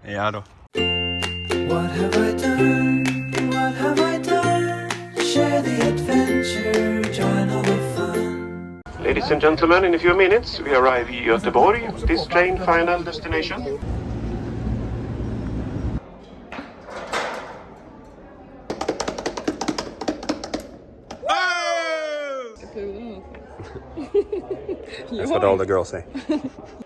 Ja då. What have I done? What have I done? Share the adventure, join all the fun. Ladies and gentlemen, in a few minutes we arrive in Gothenburg. This train final destination. That's what all the girls say.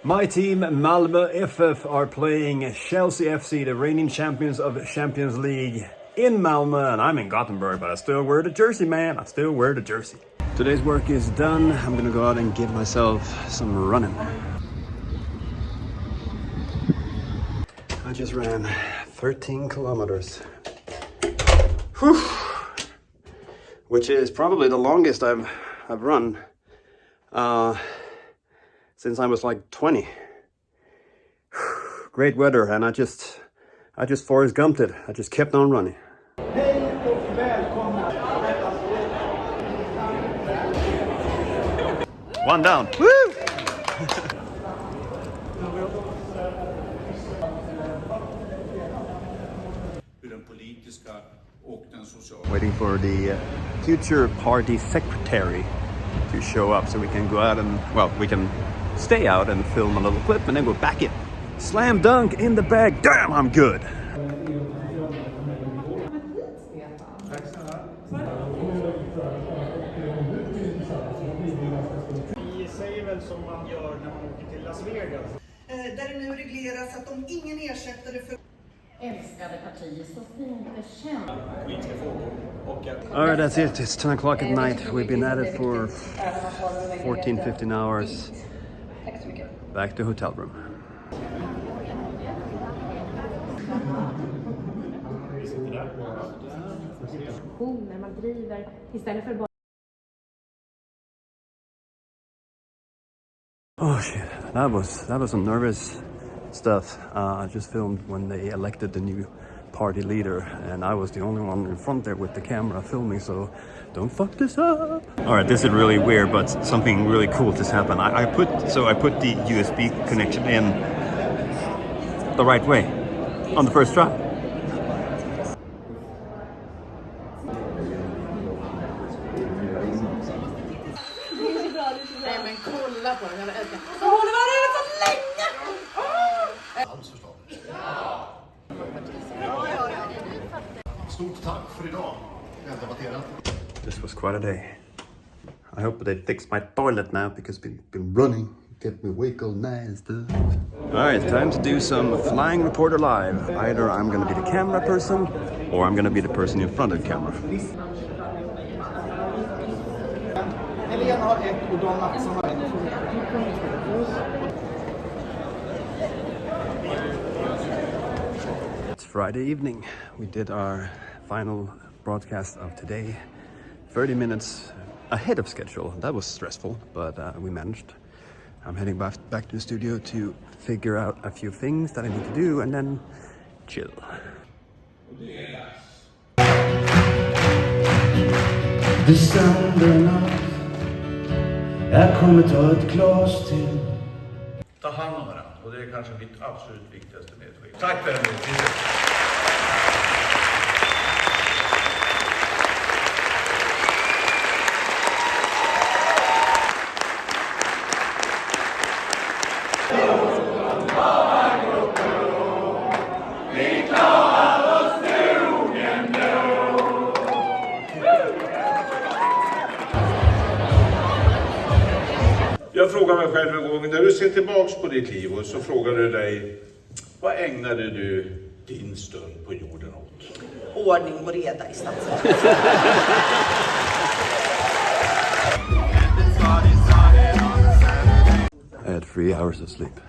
My team, Malmö FF, are playing Chelsea FC, the reigning champions of the Champions League, in Malmö, and I'm in Gothenburg, but I still wear the jersey, man. I still wear the jersey. Today's work is done. I'm gonna go out and give myself some running. I just ran 13 kilometers. Whew. Which is probably the longest I've run since I was like 20. Great weather, and I just Forrest Gumped it. I just kept on running. One down. Woo! Waiting for the future party secretary to show up so we can go out and, well, we can stay out and film a little clip and then go back in. Slam dunk in the bag. Damn, I'm good. Vi säger väl som man gör när man åker till Las Vegas. Där det nu regleras att om ingen ersättare för älskade partier så fint bekänt. All right, that's it. It's 10 o'clock at night. We've been at it for 14-15 hours. Back to hotel room. När man driver istället för bara. Oh shit, that was some nervous stuff. I just filmed when they elected the new party leader, and I was the only one in front there with the camera filming, so don't fuck this up. All right, this is really weird, but something really cool just happened. I put the USB connection in the right way on the first try. men kolla på den, jag älskar. Så hon var där så länge! Alls förstås. Stort tack för idag. This was quite a day. I hope they fixed my toilet now because we've been running. Kept me awake all night and stuff. All right, time to do some Flying Reporter Live. Either I'm going to be the camera person or I'm going to be the person in front of the camera. It's Friday evening. We did our final broadcast of today. 30 minutes ahead of schedule. That was stressful, but we managed. I'm heading back to the studio to figure out a few things that I need to do and then chill. Decembernatt, jag kommer ta ett glas till. Ta hand om varandra, och det är kanske mitt absolut viktigaste medskick. Tack för det. Jag frågar mig själv en gång, när du ser tillbaks på ditt liv och så frågar du dig, vad ägnade du din stund på jorden åt? Ordning och reda i stadshuset. I had 3 hours of sleep.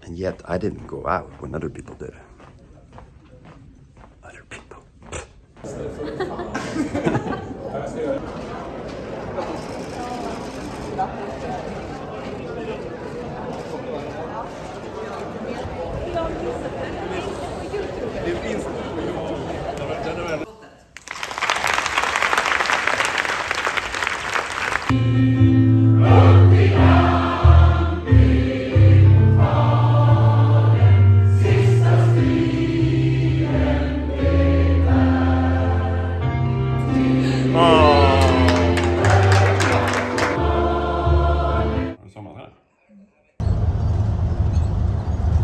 And yet I didn't go out when other people did. Other people.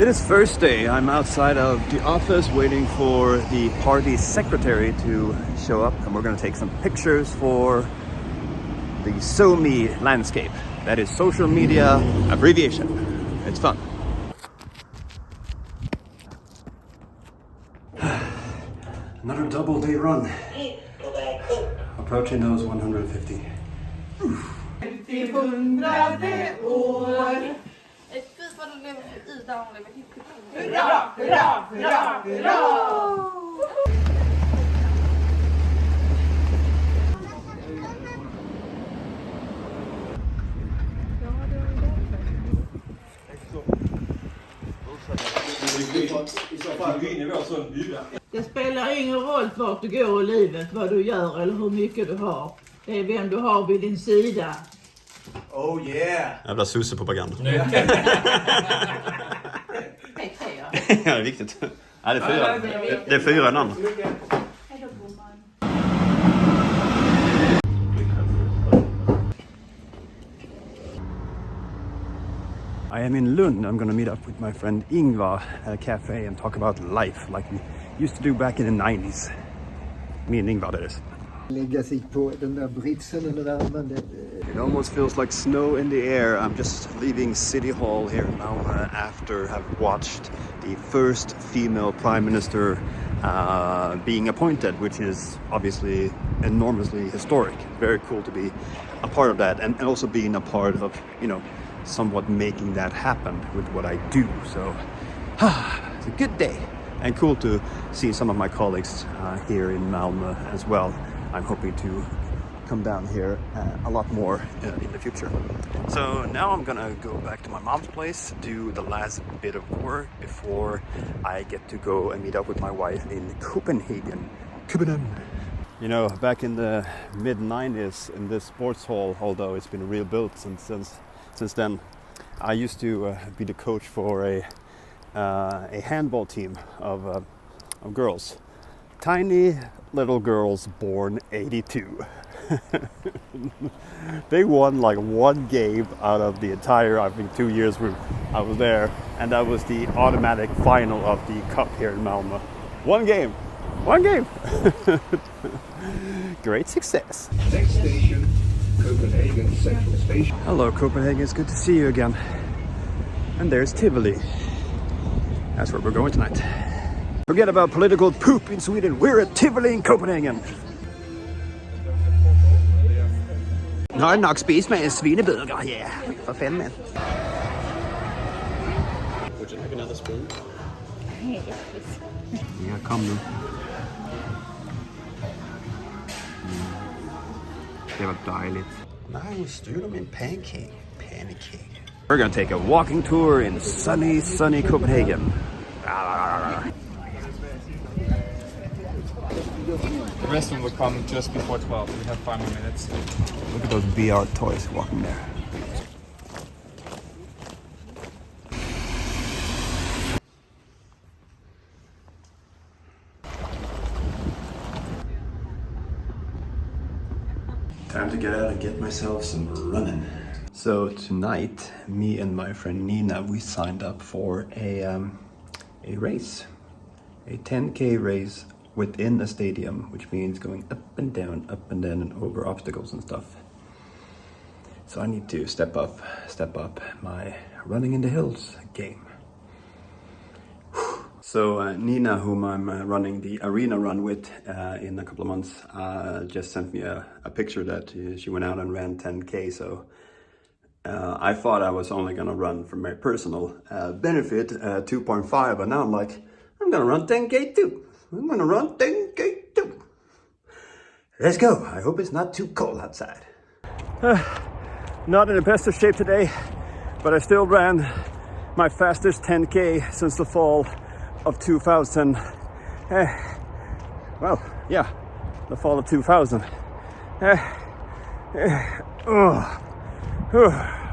It is Thursday. I'm outside of the office waiting for the party secretary to show up, and we're going to take some pictures for the SoMe landscape. That is social media abbreviation. It's fun. Another double day run. Approaching those 150. Hurra, hurra, hurra, hurra! Det spelar ingen roll vart du går i livet, vad du gör eller hur mycket du har. Det är vem du har vid din sida. Oh yeah! Jävla Susse-propaganda. Ja, det är viktigt. Ja, det är 4. Det är 4 namn. I am in Lund. I'm going to meet up with my friend Ingvar at a cafe and talk about life like we used to do back in the 90s. Me and Ingvar, that is. Lägga sig på den där britsen eller värmen. It almost feels like snow in the air. I'm just leaving City Hall here in Malmö after having watched the first female prime minister being appointed, which is obviously enormously historic. Very cool to be a part of that, and also being a part of, you know, somewhat making that happen with what I do. So it's a good day and cool to see some of my colleagues here in Malmö as well. I'm hoping to come down here a lot more in the future. So now I'm gonna go back to my mom's place, do the last bit of work before I get to go and meet up with my wife in Copenhagen. You know, back in the mid-90s in this sports hall, although it's been rebuilt since then, I used to be the coach for a handball team of girls. Tiny little girls born 82. They won like one game out of the entire, I think, 2 years I was there, and that was the automatic final of the cup here in Malmö. One game. Great success. Next station, Copenhagen Central Station. Hello Copenhagen, it's good to see you again. And there's Tivoli. That's where we're going tonight. Forget about political poop in Sweden. We're at Tivoli in Copenhagen. Nu har jeg nok spist med en svineburger. Yeah, for fanden, man. Would you like another spoon? Yes, please. Yeah, kom nu. Det var dejligt. Nej, nu styrer du med en pancake. We're gonna take a walking tour in sunny Copenhagen. The rest of them will come just before 12. We have 5 more minutes. Look at those VR toys walking there. Time to get out and get myself some running. So tonight, me and my friend Nina, we signed up for a race, a 10K race within a stadium, which means going up and down and over obstacles and stuff. So I need to step up my running in the hills game. So Nina, whom I'm running the arena run with in a couple of months, just sent me a picture that she went out and ran 10K. So I thought I was only gonna run for my personal benefit 2.5, but now I'm like, I'm gonna run 10K too. Let's go. I hope it's not too cold outside. Not in the best of shape today, but I still ran my fastest 10K since the fall of 2000. Well, yeah, the fall of 2000.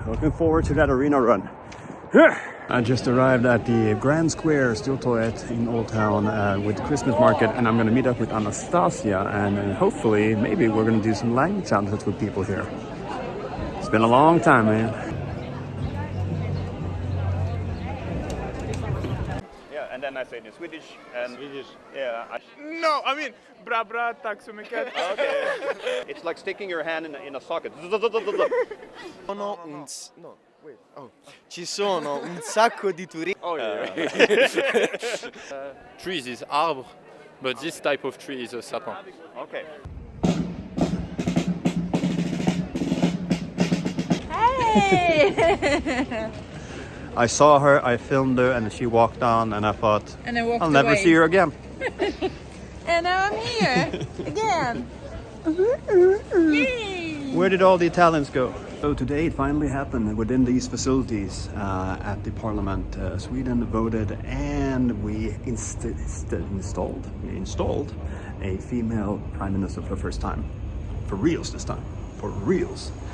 Looking forward to that arena run. I just arrived at the Grand Square Stortorget in Old Town with the Christmas market, and I'm gonna meet up with Anastasia, and hopefully maybe we're gonna do some language challenges with people here. It's been a long time, man. and then I say it in Swedish. And Swedish? Yeah. No, I mean, bra bra, tack så mycket. Okay. It's like sticking your hand in a socket. Ci sono un sacco di turisti. Oh yeah. Trees is arbre, but this type of tree is a sapin. Okay. Hey! I saw her, I filmed her, and she walked on, and I thought, And I walked I'll never away. see her again. And now I'm here again. Yay! Where did all the Italians go? So today it finally happened within these facilities at the parliament. Sweden voted and we installed a female prime minister for the first time. For reals this time. For reals.